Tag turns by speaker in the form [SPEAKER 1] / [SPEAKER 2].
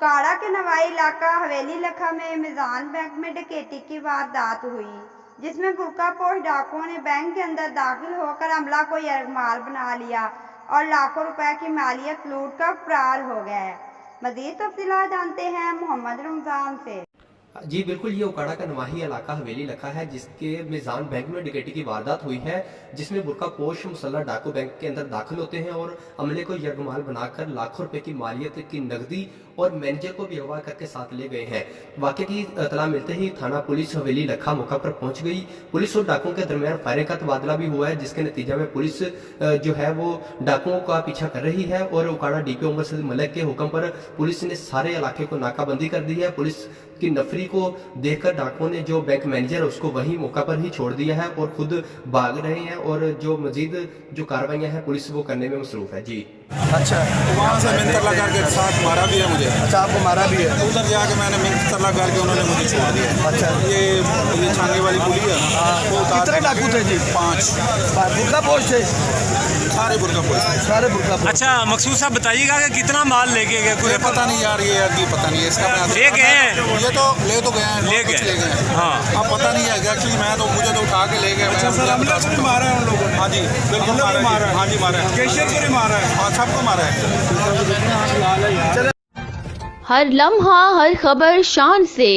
[SPEAKER 1] उकाड़ा के नवाई इलाका हवेली लखा में मिजान बैंक में डकैती की वारदात हुई, जिसमें बुर्कापोश डाकुओं ने बैंक के अंदर दाखिल होकर हमला को यरगमाल बना लिया और लाखों रुपए की मालियत लूट कर फरार हो गए। मजीद तफसीलात जानते हैं मोहम्मद रमजान से।
[SPEAKER 2] जी बिल्कुल, ये उकाड़ा का नवाही इलाका हवेली लखा है, जिसके मिजान बैंक में डकैती की वारदात हुई है, जिसमें बुर्कापोश मुसल्लह डाकू बैंक के अंदर दाखिल होते हैं और अमले को यरगमाल बनाकर लाखों रुपए की मालियत की नकदी और मैनेजर को भी अगवा करके साथ ले गए हैं। वाकई की इतला मिलते ही थाना पुलिस हवेली लखा मौका पर पहुंच गई। पुलिस और डाकुओं के दरमियान फायरिंग का तबादला भी हुआ है, जिसके नतीजे में पुलिस जो है वो डाकुओं का पीछा कर रही है और उकाड़ा डीपीओ उमर सईद मलिक के हुक्म पर पुलिस ने सारे इलाके को नाकाबंदी कर दी है। पुलिस की नफरी को देखकर डाकुओं ने जो बैंक मैनेजर है उसको वही मौका पर ही छोड़ दिया है और खुद भाग रहे हैं और जो मजीद जो कार्रवाइयां हैं पुलिस वो करने में मसरूफ है। जी
[SPEAKER 3] अच्छा, वहाँ से मिंतर लगा के साथ मारा भी है मुझे।
[SPEAKER 4] अच्छा, आपको मारा भी है?
[SPEAKER 3] उधर जाके मैंने मिंतर लगा के उन्होंने मुझे छोड़ दिया।
[SPEAKER 4] अच्छा,
[SPEAKER 3] ये छांगे वाली पुली है वो
[SPEAKER 4] कितने डाकू थे जी?
[SPEAKER 3] 5
[SPEAKER 4] बुर्कापोश थे,
[SPEAKER 3] सारे बुर्कापोश।
[SPEAKER 4] सारे बुर्कापोश।
[SPEAKER 5] अच्छा, मकसूद साहब बताइएगा कि कितना माल लेके गए?
[SPEAKER 3] मुझे पता नहीं यार, ये अभी पता नहीं है इसका।
[SPEAKER 5] ले गए हैं?
[SPEAKER 3] ये तो ले गए हैं,
[SPEAKER 5] ले
[SPEAKER 3] गए हैं।
[SPEAKER 5] हाँ,
[SPEAKER 3] अब पता नहीं है एक्चुअली, मैं तो मुझे तो उठा के ले गए।
[SPEAKER 4] मारा है उन लोगों ने?
[SPEAKER 3] हाँ जी बिल्कुल मारा है। हाँ जी मारा है,
[SPEAKER 4] कैशियर को नहीं मारा है?
[SPEAKER 3] हाँ सबको मारा है।
[SPEAKER 6] हर लम्हा हर खबर शान से